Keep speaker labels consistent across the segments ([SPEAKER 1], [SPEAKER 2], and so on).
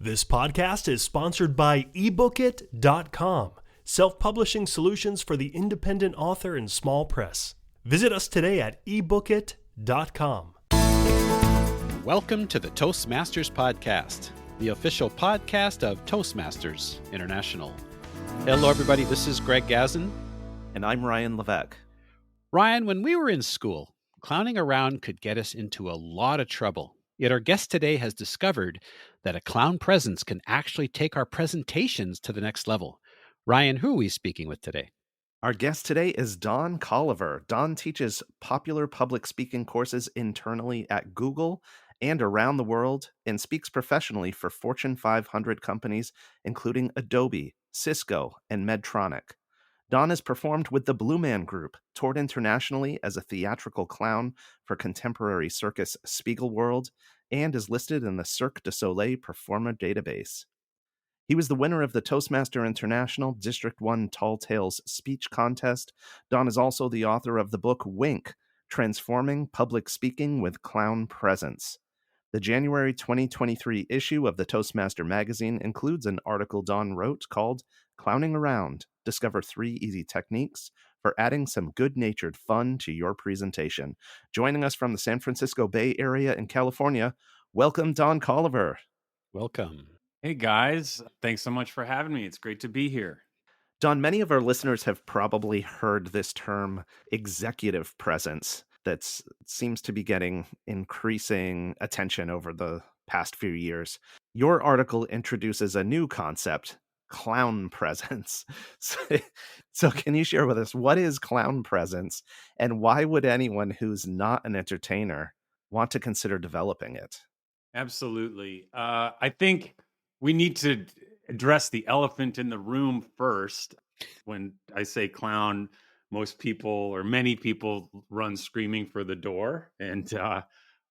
[SPEAKER 1] This podcast is sponsored by ebookit.com, self-publishing solutions for the independent author and small press. Visit us today at ebookit.com.
[SPEAKER 2] Welcome to the Toastmasters Podcast, the official podcast of Toastmasters International. Hello, everybody. This is Greg Gazin.
[SPEAKER 3] And I'm Ryan Levesque.
[SPEAKER 2] Ryan, when we were in school, clowning around could get us into a lot of trouble. Yet our guest today has discovered that a clown presence can actually take our presentations to the next level. Ryan, who are we speaking with today?
[SPEAKER 3] Our guest today is Don Colliver. Don teaches popular public speaking courses internally at Google and around the world and speaks professionally for Fortune 500 companies, including Adobe, Cisco, and Medtronic. Don has performed with the Blue Man Group, toured internationally as a theatrical clown for contemporary circus Spiegelworld, and is listed in the Cirque du Soleil Performer Database. He was the winner of the Toastmaster International District 1 Tall Tales Speech Contest. Don is also the author of the book Wink, Transforming Public Speaking with Clown Presence. The January 2023 issue of the Toastmaster magazine includes an article Don wrote called Clowning Around, Discover 3 Easy Techniques for Adding Some Good-Natured Fun to Your Presentation. Joining us from the San Francisco Bay Area in California, welcome Don Colliver.
[SPEAKER 2] Welcome.
[SPEAKER 4] Hey guys, thanks so much for having me. It's great to be here.
[SPEAKER 3] Don, many of our listeners have probably heard this term executive presence that seems to be getting increasing attention over the past few years. Your article introduces a new concept, clown presence. So can you share with us, what is clown presence and why would anyone who's not an entertainer want to consider developing it?
[SPEAKER 4] Absolutely. I think we need to address the elephant in the room first. When I say clown, most people or many people run screaming for the door. And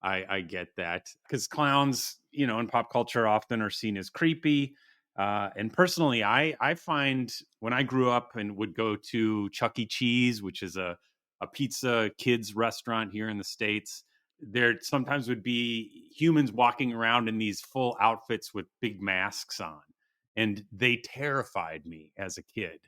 [SPEAKER 4] I get that because clowns, in pop culture often are seen as creepy. And personally, I find when I grew up and would go to Chuck E. Cheese, which is a pizza kids restaurant here in the States, there sometimes would be humans walking around in these full outfits with big masks on. And they terrified me as a kid.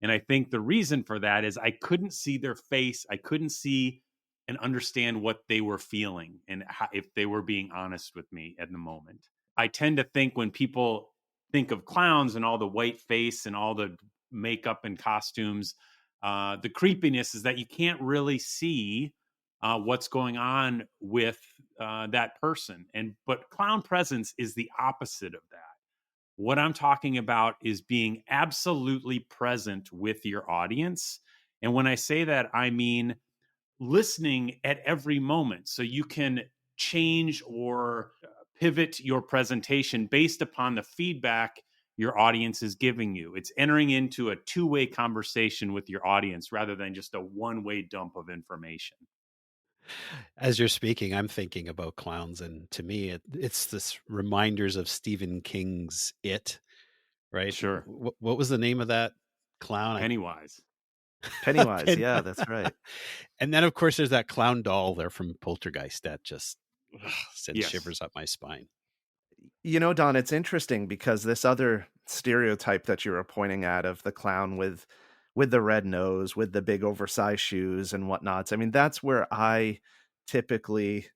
[SPEAKER 4] And I think the reason for that is I couldn't see their face. I couldn't see and understand what they were feeling and if they were being honest with me at the moment. I tend to think when people think of clowns and all the white face and all the makeup and costumes, the creepiness is that you can't really see what's going on with that person. But clown presence is the opposite of that. What I'm talking about is being absolutely present with your audience. And when I say that, I mean listening at every moment. So you can change or pivot your presentation based upon the feedback your audience is giving you. It's entering into a two-way conversation with your audience rather than just a one-way dump of information.
[SPEAKER 2] As you're speaking, I'm thinking about clowns, and to me, it's this reminders of Stephen King's It, right?
[SPEAKER 4] Sure.
[SPEAKER 2] What was the name of that clown?
[SPEAKER 4] Pennywise.
[SPEAKER 3] Pennywise, yeah, that's right.
[SPEAKER 2] And then, of course, there's that clown doll there from Poltergeist that just sends
[SPEAKER 4] Yes.
[SPEAKER 2] shivers up my spine.
[SPEAKER 3] Don, it's interesting because this other stereotype that you were pointing at of the clown with the red nose, with the big oversized shoes and whatnots. I mean, that's where I typically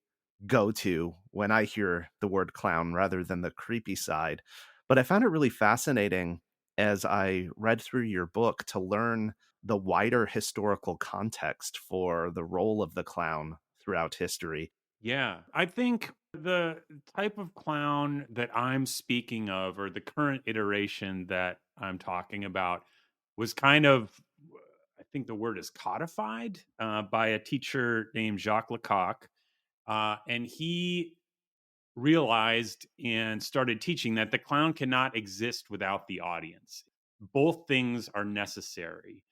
[SPEAKER 3] go to when I hear the word clown rather than the creepy side. But I found it really fascinating as I read through your book to learn the wider historical context for the role of the clown throughout history.
[SPEAKER 4] Yeah, I think the type of clown that I'm speaking of, or the current iteration that I'm talking about, was kind of, I think the word is codified by a teacher named Jacques Lecoq. And he realized and started teaching that the clown cannot exist without the audience. Both things are necessary.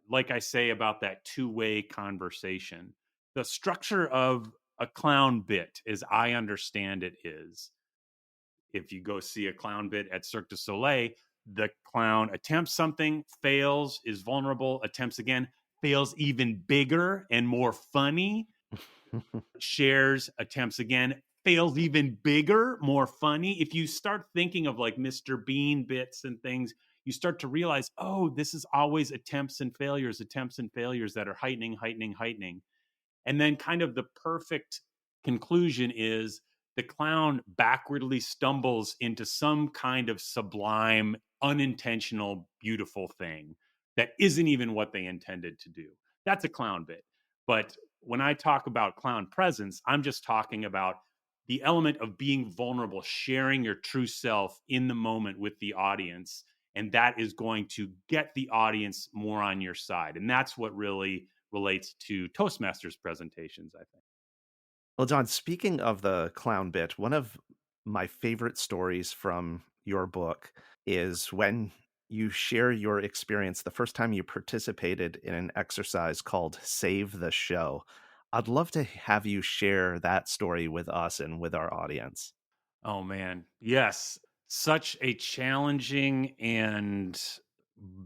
[SPEAKER 4] Like I say about that two-way conversation, the structure of a clown bit, as I understand it, is if you go see a clown bit at Cirque du Soleil, the clown attempts something, fails, is vulnerable, attempts again, fails even bigger and more funny, shares, attempts again, fails even bigger, more funny. If you start thinking of like Mr. Bean bits and things, you start to realize, oh, this is always attempts and failures that are heightening, heightening, heightening. And then kind of the perfect conclusion is the clown backwardly stumbles into some kind of sublime, unintentional, beautiful thing that isn't even what they intended to do. That's a clown bit. But when I talk about clown presence, I'm just talking about the element of being vulnerable, sharing your true self in the moment with the audience. And that is going to get the audience more on your side. And that's what really relates to Toastmasters presentations, I think.
[SPEAKER 3] Well, John, speaking of the clown bit, one of my favorite stories from your book is when you share your experience the first time you participated in an exercise called Save the Show. I'd love to have you share that story with us and with our audience.
[SPEAKER 4] Oh man, yes. Such a challenging and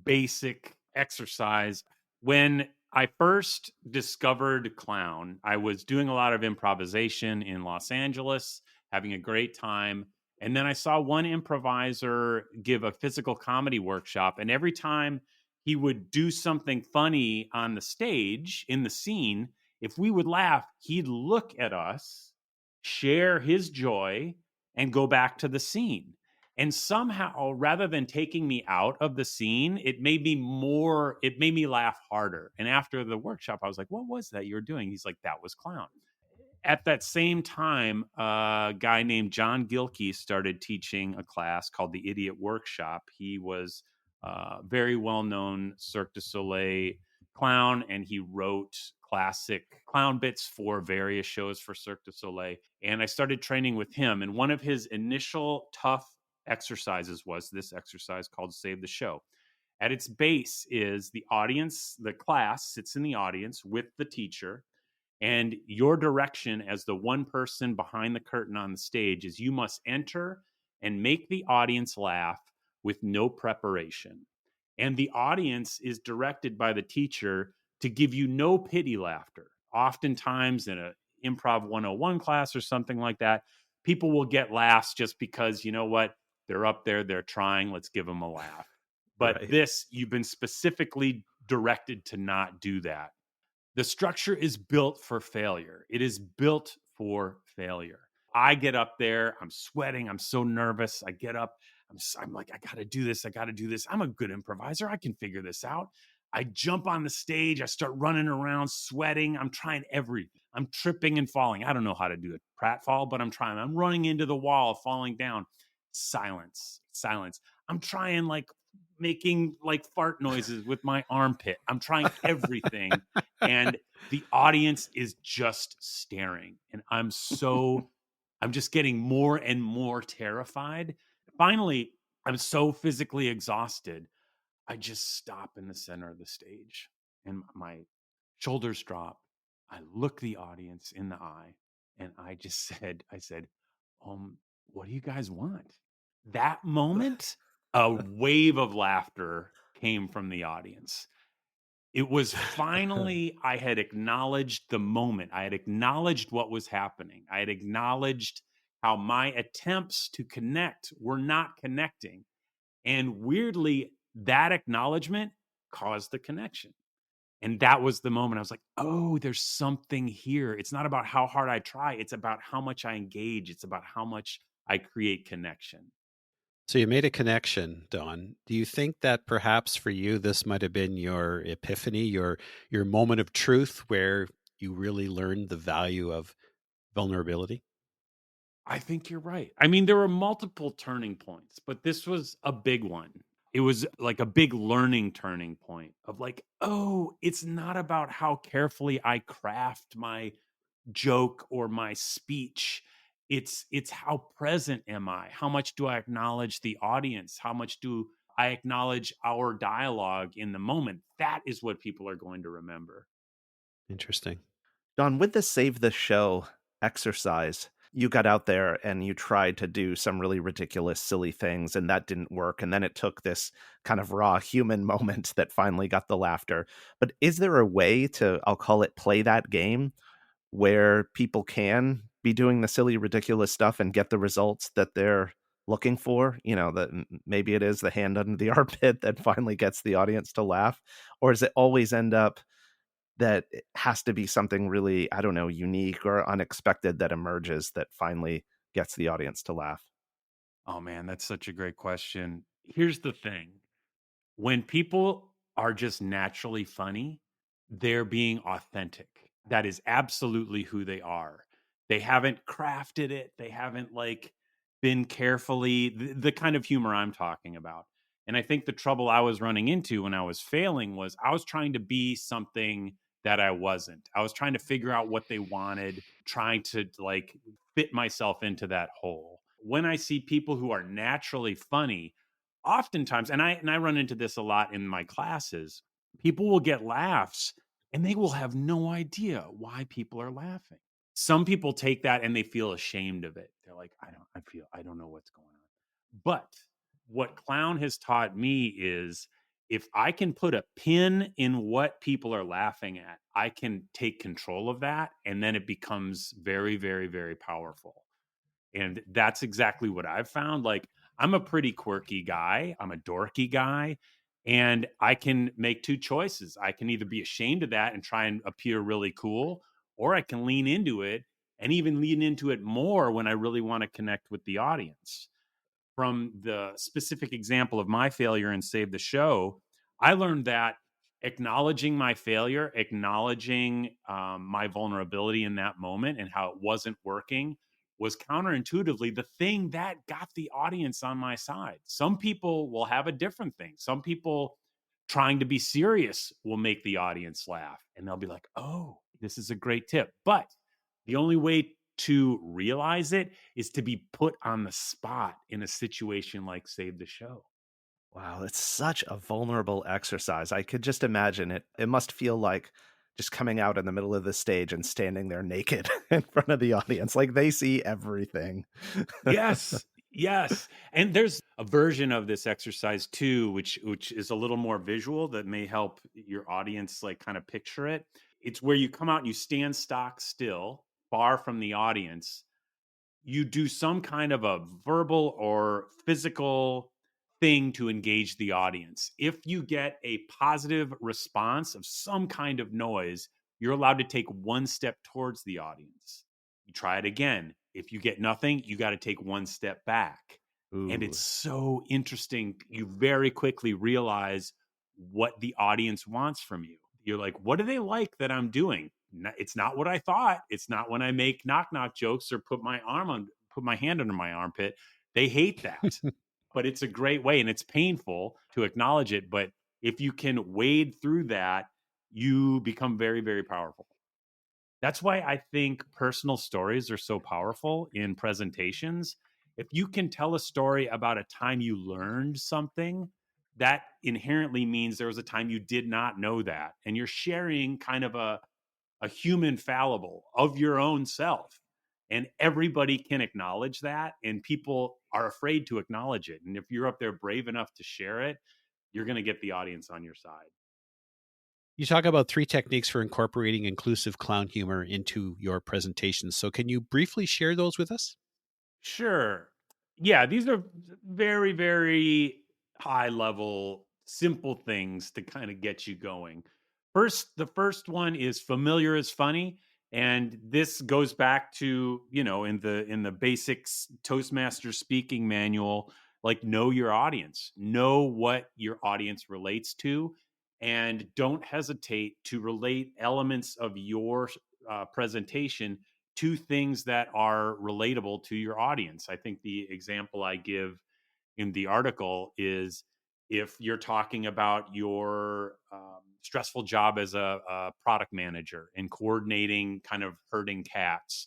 [SPEAKER 4] basic exercise. When I first discovered clown, I was doing a lot of improvisation in Los Angeles, having a great time. And then I saw one improviser give a physical comedy workshop. And every time he would do something funny on the stage in the scene, if we would laugh, he'd look at us, share his joy, and go back to the scene. And somehow, rather than taking me out of the scene, it made me laugh harder. And after the workshop, I was like, what was that you were doing? He's like, that was clown. At that same time, a guy named John Gilkey started teaching a class called the Idiot Workshop. He was a very well-known Cirque du Soleil clown, and he wrote classic clown bits for various shows for Cirque du Soleil. And I started training with him. And one of his initial tough exercises was this exercise called Save the Show. At its base is the audience, the class sits in the audience with the teacher, and your direction as the one person behind the curtain on the stage is you must enter and make the audience laugh with no preparation. And the audience is directed by the teacher to give you no pity laughter. Oftentimes in a improv 101 class or something like that, people will get laughs just because, you know what, they're up there, they're trying, let's give them a laugh. But
[SPEAKER 3] Right.
[SPEAKER 4] this, you've been specifically directed to not do that. The structure is built for failure. It is built for failure. I get up there, I'm sweating, I'm so nervous. I get up, I'm like, I gotta do this, I gotta do this. I'm a good improviser, I can figure this out. I jump on the stage, I start running around, sweating. I'm trying everything. I'm tripping and falling. I don't know how to do a pratfall, but I'm trying. I'm running into the wall, falling down. Silence, silence. I'm trying like making like fart noises with my armpit. I'm trying everything. And the audience is just staring. And I'm just getting more and more terrified. Finally, I'm so physically exhausted. I just stop in the center of the stage and my shoulders drop. I look the audience in the eye and I said, what do you guys want? That moment, a wave of laughter came from the audience. It was finally, I had acknowledged the moment. I had acknowledged what was happening. I had acknowledged how my attempts to connect were not connecting. And weirdly, that acknowledgement caused the connection. And that was the moment I was like, oh, there's something here. It's not about how hard I try. It's about how much I engage. It's about how much I create connection.
[SPEAKER 2] So you made a connection, Don. Do you think that perhaps for you this might have been your epiphany, your moment of truth where you really learned the value of vulnerability?
[SPEAKER 4] I think you're right. I mean, there were multiple turning points, but this was a big one. It was like a big learning turning point of like, oh, it's not about how carefully I craft my joke or my speech. It's how present am I? How much do I acknowledge the audience? How much do I acknowledge our dialogue in the moment? That is what people are going to remember.
[SPEAKER 2] Interesting.
[SPEAKER 3] Don, with the Save the Show exercise, you got out there and you tried to do some really ridiculous, silly things, and that didn't work. And then it took this kind of raw human moment that finally got the laughter. But is there a way to, I'll call it, play that game where people can be doing the silly, ridiculous stuff and get the results that they're looking for? You know, that maybe it is the hand under the armpit that finally gets the audience to laugh? Or does it always end up that it has to be something really, I don't know, unique or unexpected that emerges that finally gets the audience to laugh?
[SPEAKER 4] Oh man, that's such a great question. Here's the thing. When people are just naturally funny, they're being authentic. That is absolutely who they are. They haven't crafted it. They haven't like been carefully the kind of humor I'm talking about. And I think the trouble I was running into when I was failing was I was trying to be something that I wasn't. I was trying to figure out what they wanted, trying to like fit myself into that hole. When I see people who are naturally funny, oftentimes, and I run into this a lot in my classes, people will get laughs and they will have no idea why people are laughing. Some people take that and they feel ashamed of it. They're like, I don't know what's going on. But what clown has taught me is if I can put a pin in what people are laughing at, I can take control of that. And then it becomes very, very, very powerful. And that's exactly what I've found. Like, I'm a pretty quirky guy, I'm a dorky guy, and I can make two choices. I can either be ashamed of that and try and appear really cool, or I can lean into it and even lean into it more when I really want to connect with the audience. From the specific example of my failure and Save the Show, I learned that acknowledging my failure, acknowledging my vulnerability in that moment and how it wasn't working was counterintuitively the thing that got the audience on my side. Some people will have a different thing. Some people trying to be serious will make the audience laugh and they'll be like, oh, this is a great tip. But the only way to realize it is to be put on the spot in a situation like Save the Show.
[SPEAKER 3] Wow, it's such a vulnerable exercise. I could just imagine it. It must feel like just coming out in the middle of the stage and standing there naked in front of the audience. Like they see everything.
[SPEAKER 4] Yes. Yes. And there's a version of this exercise too, which is a little more visual that may help your audience like kind of picture it. It's where you come out and you stand stock still, far from the audience, you do some kind of a verbal or physical thing to engage the audience. If you get a positive response of some kind of noise, you're allowed to take one step towards the audience. You try it again. If you get nothing, you got to take one step back. And
[SPEAKER 3] Ooh.
[SPEAKER 4] it's so interesting. You very quickly realize what the audience wants from you. You're like, what do they like that I'm doing? It's not what I thought. It's not when I make knock knock jokes or put my hand under my armpit. They hate that. But it's a great way and it's painful to acknowledge it, but if you can wade through that, you become very, very powerful. That's why I think personal stories are so powerful in presentations. If you can tell a story about a time you learned something, that inherently means there was a time you did not know that. And you're sharing kind of a human fallible of your own self. And everybody can acknowledge that. And people are afraid to acknowledge it. And if you're up there brave enough to share it, you're going to get the audience on your side.
[SPEAKER 2] You talk about 3 techniques for incorporating inclusive clown humor into your presentations. So can you briefly share those with us?
[SPEAKER 4] Sure. Yeah, these are very, very high level, simple things to kind of get you going. The first one is familiar is funny. And this goes back to, in the basics Toastmaster speaking manual, like know your audience, know what your audience relates to, and don't hesitate to relate elements of your presentation to things that are relatable to your audience. I think the example I give in the article is if you're talking about your stressful job as a product manager and coordinating kind of herding cats,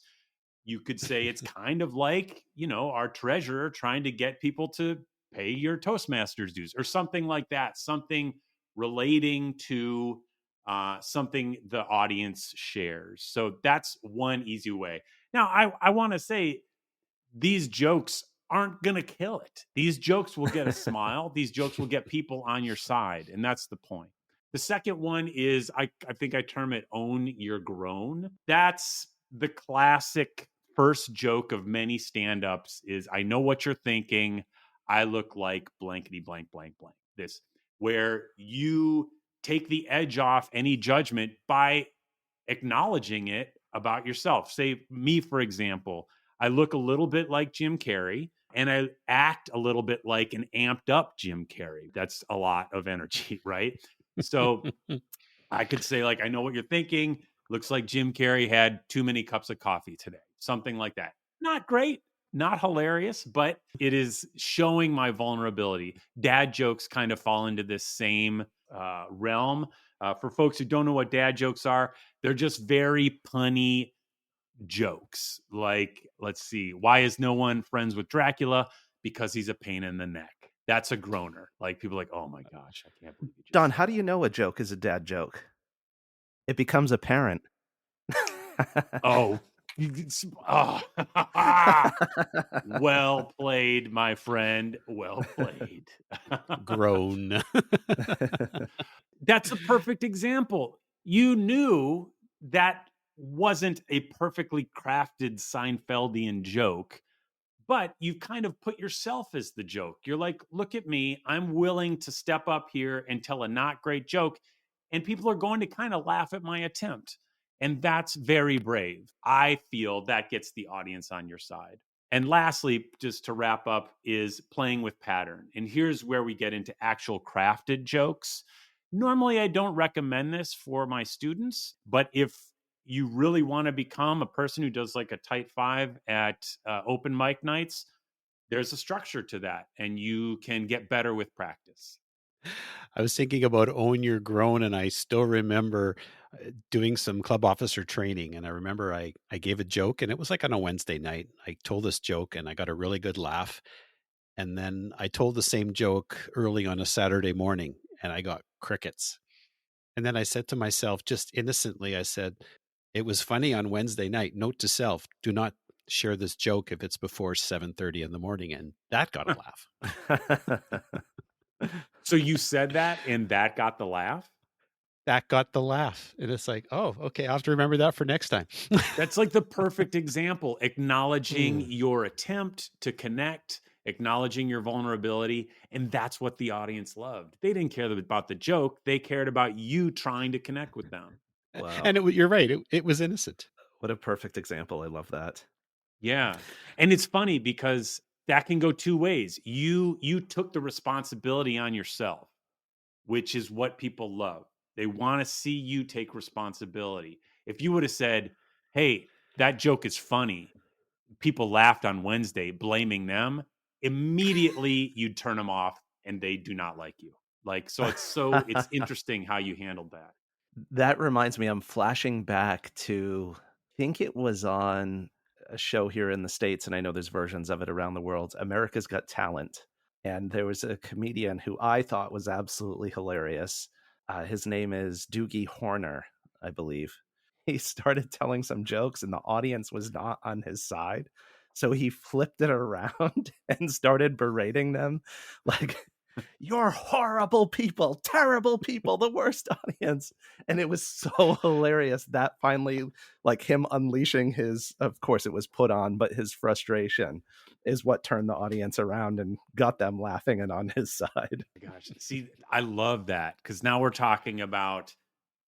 [SPEAKER 4] you could say it's kind of like, our treasurer trying to get people to pay your Toastmasters dues or something like that, something relating to something the audience shares. So that's one easy way. Now, I want to say these jokes aren't going to kill it. These jokes will get a smile. These jokes will get people on your side. And that's the point. The second one is I think I term it own your grown. That's the classic first joke of many stand-ups is, I know what you're thinking. I look like blankety blank blank blank. This, where you take the edge off any judgment by acknowledging it about yourself. Say me, for example, I look a little bit like Jim Carrey and I act a little bit like an amped up Jim Carrey. That's a lot of energy, right? So I could say, like, I know what you're thinking. Looks like Jim Carrey had too many cups of coffee today. Something like that. Not great, not hilarious, but it is showing my vulnerability. Dad jokes kind of fall into this same realm. For folks who don't know what dad jokes are, they're just very punny jokes. Like, let's see, why is no one friends with Dracula? Because he's a pain in the neck. That's a groaner. Like, people are like, oh my gosh, I can't believe you just
[SPEAKER 3] Don,
[SPEAKER 4] said
[SPEAKER 3] how do
[SPEAKER 4] that.
[SPEAKER 3] you know a joke is a dad joke? It becomes apparent.
[SPEAKER 4] Oh, oh. Well played, my friend. Well played.
[SPEAKER 2] Groan.
[SPEAKER 4] That's a perfect example. You knew that wasn't a perfectly crafted Seinfeldian joke, but you've kind of put yourself as the joke. You're like, look at me. I'm willing to step up here and tell a not great joke. And people are going to kind of laugh at my attempt. And that's very brave. I feel that gets the audience on your side. And lastly, just to wrap up, is playing with pattern. And here's where we get into actual crafted jokes. Normally, I don't recommend this for my students, but if you really want to become a person who does like a tight five at open mic nights, there's a structure to that, and you can get better with practice.
[SPEAKER 2] I was thinking about own your groan, and I still remember doing some club officer training. And I remember I gave a joke, and it was like on a Wednesday night. I told this joke, and I got a really good laugh. And then I told the same joke early on a Saturday morning, and I got crickets. And then I said to myself, just innocently, I said, it was funny on Wednesday night. Note to self, do not share this joke if it's before 7:30 in the morning. And that got a laugh.
[SPEAKER 4] So you said that, and that got the laugh?
[SPEAKER 2] That got the laugh. And it's like, oh, okay, I'll have to remember that for next time.
[SPEAKER 4] That's like the perfect example, acknowledging
[SPEAKER 3] Mm.
[SPEAKER 4] your attempt to connect, acknowledging your vulnerability. And that's what the audience loved. They didn't care about the joke, they cared about you trying to connect with them.
[SPEAKER 3] Wow.
[SPEAKER 2] And you're right. It was innocent.
[SPEAKER 3] What a perfect example. I love that.
[SPEAKER 4] Yeah. And it's funny because that can go two ways. You took the responsibility on yourself, which is what people love. They want to see you take responsibility. If you would have said, "Hey, that joke is funny," people laughed on Wednesday, blaming them, immediately you'd turn them off and they do not like you. Like, it's interesting how you handled that.
[SPEAKER 3] That reminds me, I'm flashing back to, I think it was on a show here in the States, and I know there's versions of it around the world, America's Got Talent. And there was a comedian who I thought was absolutely hilarious. His name is Doogie Horner, I believe. He started telling some jokes, and the audience was not on his side. So he flipped it around and started berating them like, you're horrible people, terrible people, the worst audience. And it was so hilarious that finally, like, him unleashing his, of course it was put on, but his frustration is what turned the audience around and got them laughing and on his side.
[SPEAKER 4] Gosh, see, I love that because now we're talking about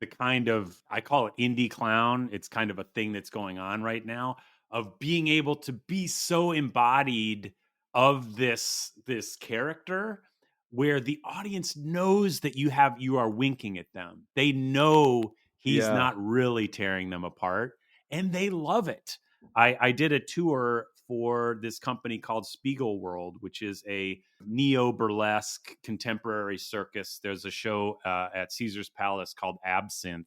[SPEAKER 4] the kind of, I call it indie clown. It's kind of a thing that's going on right now, of being able to be so embodied of this character where the audience knows that you are winking at them. They know he's
[SPEAKER 3] Yeah.
[SPEAKER 4] not really tearing them apart, and they love it. I did a tour for this company called Spiegel World, which is a neo burlesque contemporary circus. There's a show at Caesar's Palace called Absinthe,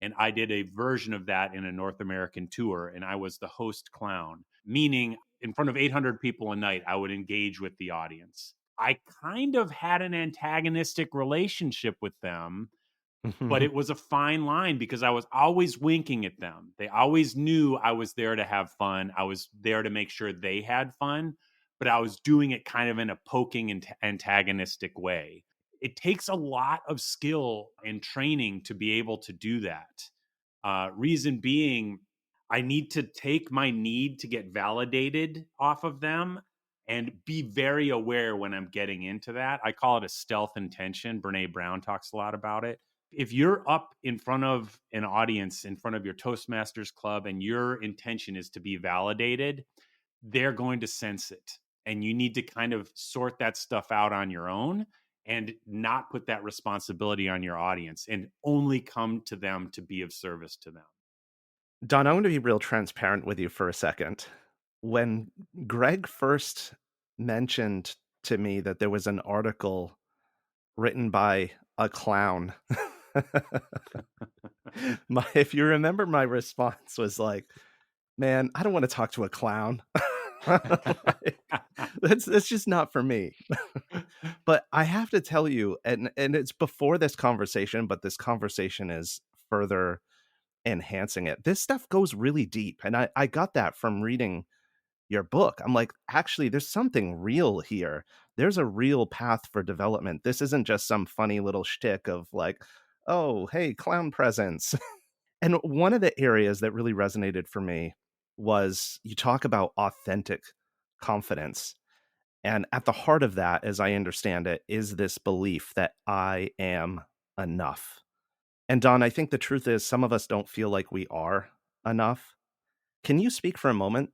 [SPEAKER 4] and I did a version of that in a North American tour, and I was the host clown, meaning in front of 800 people a night, I would engage with the audience. I kind of had an antagonistic relationship with them, but it was a fine line because I was always winking at them. They always knew I was there to have fun. I was there to make sure they had fun, but I was doing it kind of in a poking and antagonistic way. It takes a lot of skill and training to be able to do that. Reason being, I need to take my need to get validated off of them and be very aware when I'm getting into that. I call it a stealth intention. Brene Brown talks a lot about it. If you're up in front of an audience, in front of your Toastmasters club, and your intention is to be validated, they're going to sense it. And you need to kind of sort that stuff out on your own and not put that responsibility on your audience and only come to them to be of service to them.
[SPEAKER 3] Don, I want to be real transparent with you for a second. When Greg first mentioned to me that there was an article written by a clown, if you remember, my response was like, man, I don't want to talk to a clown. Like, that's just not for me. But I have to tell you, and it's before this conversation, but this conversation is further enhancing it. This stuff goes really deep. And I got that from reading your book. I'm like, actually, there's something real here. There's a real path for development. This isn't just some funny little shtick of like, oh, hey, clown presence. And one of the areas that really resonated for me was you talk about authentic confidence. And at the heart of that, as I understand it, is this belief that I am enough. And Don, I think the truth is some of us don't feel like we are enough. Can you speak for a moment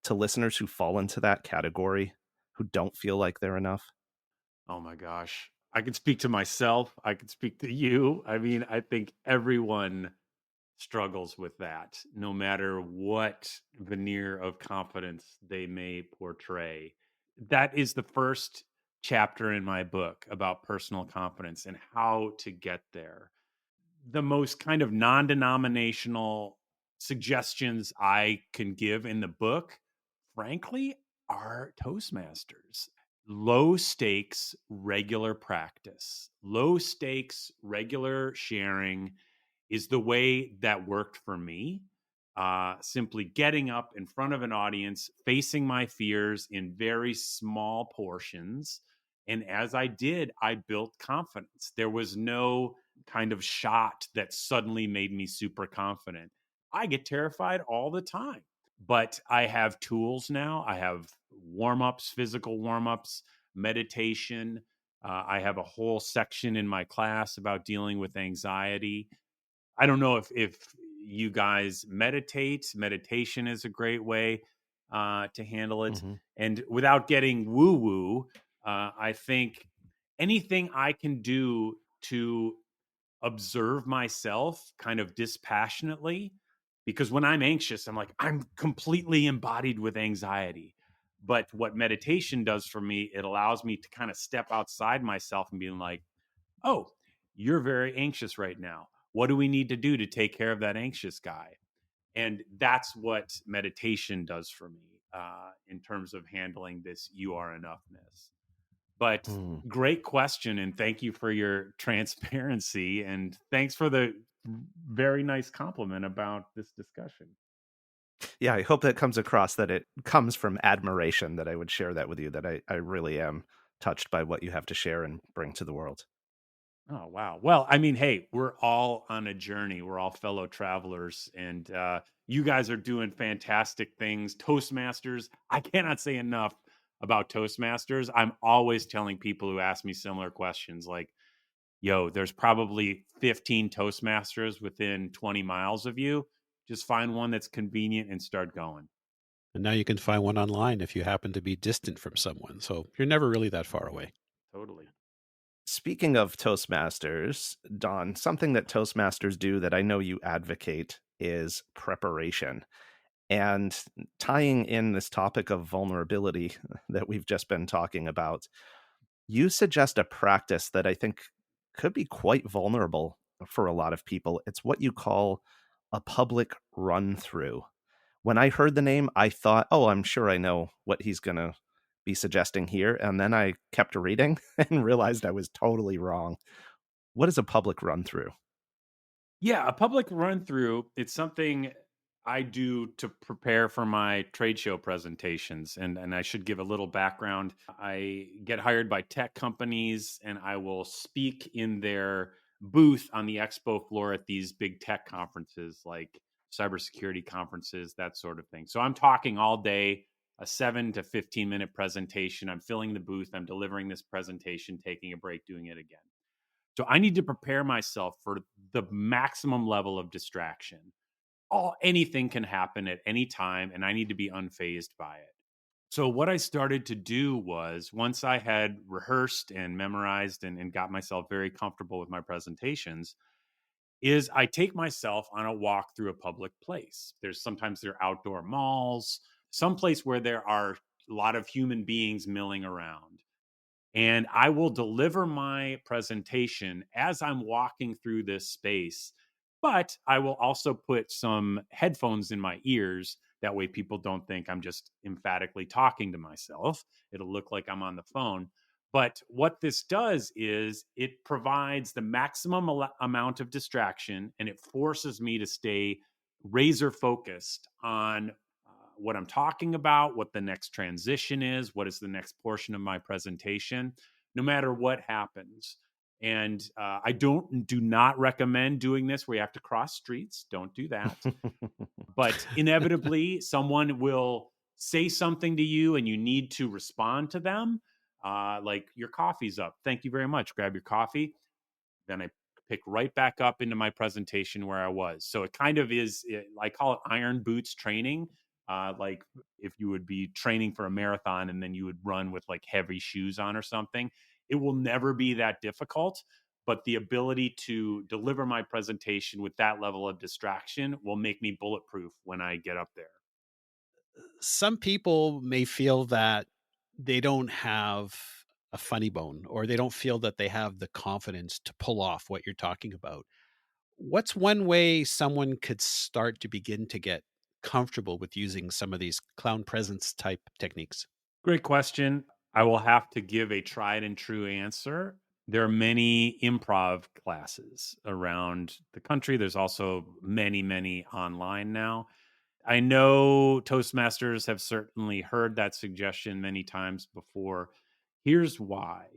[SPEAKER 3] to listeners who fall into that category, who don't feel like they're enough?
[SPEAKER 4] Oh my gosh. I can speak to myself. I can speak to you. I mean, I think everyone struggles with that, no matter what veneer of confidence they may portray. That is the first chapter in my book about personal confidence and how to get there. The most kind of non denominational suggestions I can give in the book, frankly, are Toastmasters. Low stakes, regular practice, low stakes, regular sharing is the way that worked for me. Simply getting up in front of an audience, facing my fears in very small portions. And as I did, I built confidence. There was no kind of shot that suddenly made me super confident. I get terrified all the time, but I have tools now. I have warm ups, physical warm ups, meditation. I have a whole section in my class about dealing with anxiety. I don't know if you guys meditate. Meditation is a great way to handle it.
[SPEAKER 3] Mm-hmm.
[SPEAKER 4] And without getting woo woo, I think anything I can do to observe myself kind of dispassionately, because when I'm anxious, I'm like, I'm completely embodied with anxiety. But what meditation does for me, it allows me to kind of step outside myself and being like, oh, you're very anxious right now. What do we need to do to take care of that anxious guy? And that's what meditation does for me in terms of handling this you are enoughness. But
[SPEAKER 3] Mm.
[SPEAKER 4] great question. And thank you for your transparency. And thanks for the very nice compliment about this discussion.
[SPEAKER 3] Yeah, I hope that comes across that it comes from admiration, that I would share that with you, that I really am touched by what you have to share and bring to the world.
[SPEAKER 4] Oh, wow. Well, I mean, hey, we're all on a journey. We're all fellow travelers, and you guys are doing fantastic things. Toastmasters, I cannot say enough about Toastmasters. I'm always telling people who ask me similar questions like, yo, there's probably 15 Toastmasters within 20 miles of you. Just find one that's convenient and start going.
[SPEAKER 2] And now you can find one online if you happen to be distant from someone. So you're never really that far away.
[SPEAKER 4] Totally.
[SPEAKER 3] Speaking of Toastmasters, Don, something that Toastmasters do that I know you advocate is preparation. And tying in this topic of vulnerability that we've just been talking about, you suggest a practice that I think could be quite vulnerable for a lot of people. It's what you call a public run through. When I heard the name, I thought, oh, I'm sure I know what he's going to be suggesting here. And then I kept reading and realized I was totally wrong. What is a public run through?
[SPEAKER 4] Yeah, a public run through, it's something I do to prepare for my trade show presentations. And I should give a little background. I get hired by tech companies and I will speak in their booth on the expo floor at these big tech conferences like cybersecurity conferences, that sort of thing. So I'm talking all day, a 7 to 15-minute presentation. I'm filling the booth. I'm delivering this presentation, taking a break, doing it again. So I need to prepare myself for the maximum level of distraction. Anything can happen at any time, and I need to be unfazed by it. So what I started to do was, once I had rehearsed and memorized and got myself very comfortable with my presentations, is I take myself on a walk through a public place. Sometimes there are outdoor malls, someplace where there are a lot of human beings milling around. And I will deliver my presentation as I'm walking through this space. But I will also put some headphones in my ears. That way, people don't think I'm just emphatically talking to myself. It'll look like I'm on the phone. But what this does is it provides the maximum amount of distraction, and it forces me to stay razor focused on what I'm talking about, what the next transition is, what is the next portion of my presentation, no matter what happens. And I do not recommend doing this where you have to cross streets. Don't do that. But inevitably, someone will say something to you and you need to respond to them. Like, your coffee's up. Thank you very much. Grab your coffee. Then I pick right back up into my presentation where I was. So it kind of is, I call it iron boots training. Like if you would be training for a marathon and then you would run with like heavy shoes on or something, it will never be that difficult. But the ability to deliver my presentation with that level of distraction will make me bulletproof when I get up there.
[SPEAKER 2] Some people may feel that they don't have a funny bone, or they don't feel that they have the confidence to pull off what you're talking about. What's one way someone could start to begin to get comfortable with using some of these clown presence type techniques?
[SPEAKER 4] Great question. I will have to give a tried and true answer. There are many improv classes around the country. There's also many, many online now. I know Toastmasters have certainly heard that suggestion many times before. Here's why.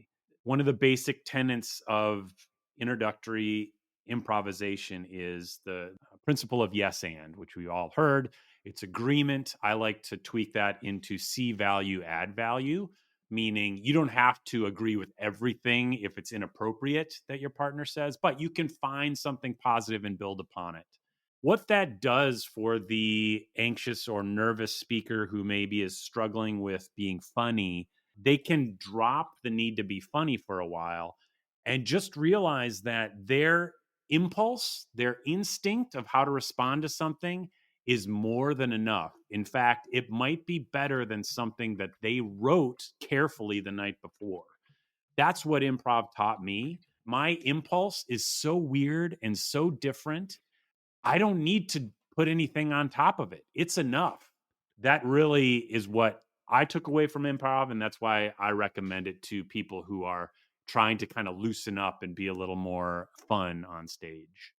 [SPEAKER 4] One of the basic tenets of introductory improvisation is the principle of yes and, which we all heard. It's agreement. I like to tweak that into see value, add value, meaning you don't have to agree with everything if it's inappropriate that your partner says, but you can find something positive and build upon it. What that does for the anxious or nervous speaker who maybe is struggling with being funny, they can drop the need to be funny for a while and just realize that their impulse, their instinct of how to respond to something is more than enough. In fact, it might be better than something that they wrote carefully the night before. That's what improv taught me. My impulse is so weird and so different. I don't need to put anything on top of it. It's enough. That really is what I took away from improv. And that's why I recommend it to people who are trying to kind of loosen up and be a little more fun on stage.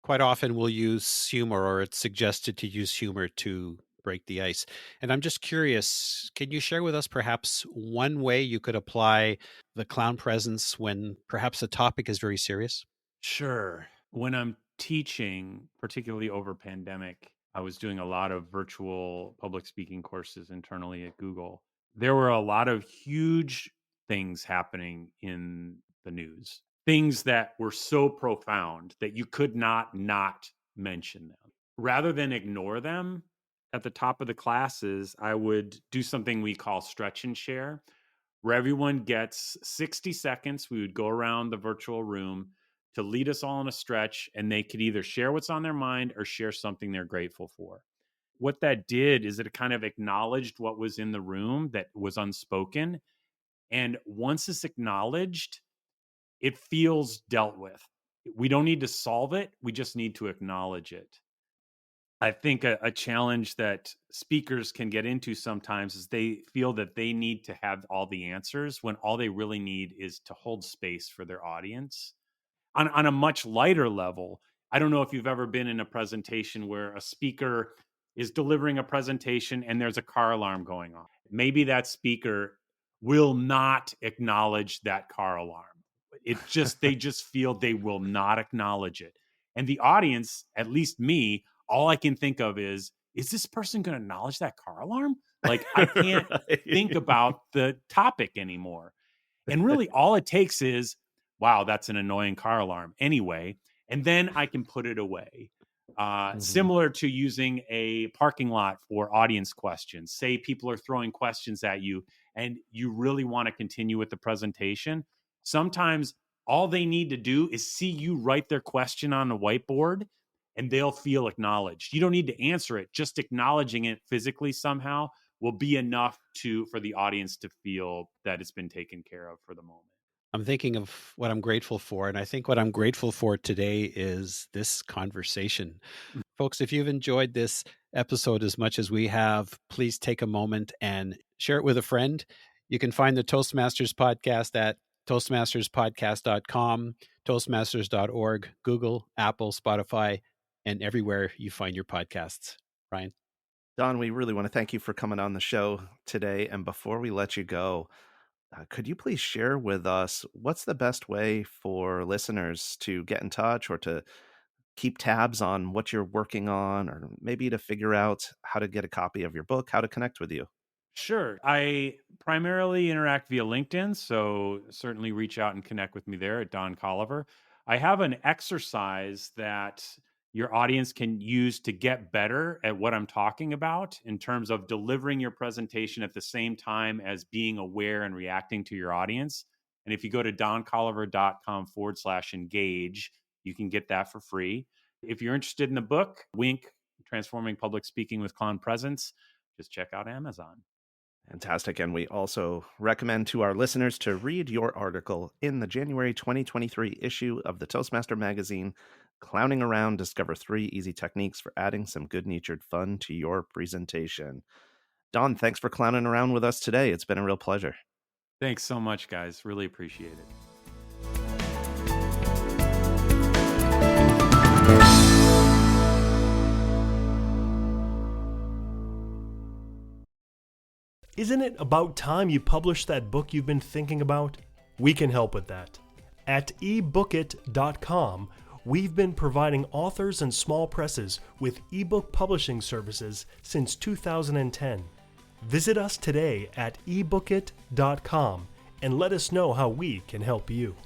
[SPEAKER 2] Quite often we'll use humor, or it's suggested to use humor to break the ice. And I'm just curious, can you share with us perhaps one way you could apply the clown presence when perhaps the topic is very serious?
[SPEAKER 4] Sure. When I'm teaching, particularly over pandemic, I was doing a lot of virtual public speaking courses internally at Google. There were a lot of huge things happening in the news, things that were so profound that you could not mention them. Rather than ignore them at the top of the classes, I would do something we call stretch and share, where everyone gets 60 seconds. We would go around the virtual room to lead us all in a stretch, and they could either share what's on their mind or share something they're grateful for. What that did is it kind of acknowledged what was in the room that was unspoken. And once it's acknowledged, it feels dealt with. We don't need to solve it. We just need to acknowledge it. I think a challenge that speakers can get into sometimes is they feel that they need to have all the answers when all they really need is to hold space for their audience. On a much lighter level, I don't know if you've ever been in a presentation where a speaker is delivering a presentation and there's a car alarm going on. Maybe that speaker will not acknowledge that car alarm. They just feel they will not acknowledge it. And the audience, at least me, all I can think of is this person going to acknowledge that car alarm? Like, I can't think about the topic anymore. And really all it takes is, wow, that's an annoying car alarm anyway. And then I can put it away. Similar to using a parking lot for audience questions. Say people are throwing questions at you and you really want to continue with the presentation. Sometimes all they need to do is see you write their question on the whiteboard and they'll feel acknowledged. You don't need to answer it. Just acknowledging it physically somehow will be enough for the audience to feel that it's been taken care of for the moment.
[SPEAKER 2] I'm thinking of what I'm grateful for. And I think what I'm grateful for today is this conversation. Folks, if you've enjoyed this episode as much as we have, please take a moment and share it with a friend. You can find the Toastmasters podcast at toastmasterspodcast.com, toastmasters.org, Google, Apple, Spotify, and everywhere you find your podcasts. Ryan?
[SPEAKER 3] Don, we really want to thank you for coming on the show today. And before we let you go, could you please share with us what's the best way for listeners to get in touch or to keep tabs on what you're working on, or maybe to figure out how to get a copy of your book, how to connect with you?
[SPEAKER 4] Sure. I primarily interact via LinkedIn, so certainly reach out and connect with me there at Don Colliver. I have an exercise that your audience can use to get better at what I'm talking about in terms of delivering your presentation at the same time as being aware and reacting to your audience. And if you go to doncolliver.com/engage, you can get that for free. If you're interested in the book, Wink, Transforming Public Speaking with Clown Presence, just check out Amazon.
[SPEAKER 3] Fantastic. And we also recommend to our listeners to read your article in the January 2023 issue of the Toastmaster magazine, Clowning Around, Discover 3 Easy Techniques for Adding Some Good-Natured Fun to Your Presentation. Don, thanks for clowning around with us today. It's been a real pleasure.
[SPEAKER 4] Thanks so much, guys. Really appreciate it.
[SPEAKER 1] Isn't it about time you published that book you've been thinking about? We can help with that. At ebookit.com, we've been providing authors and small presses with ebook publishing services since 2010. Visit us today at ebookit.com and let us know how we can help you.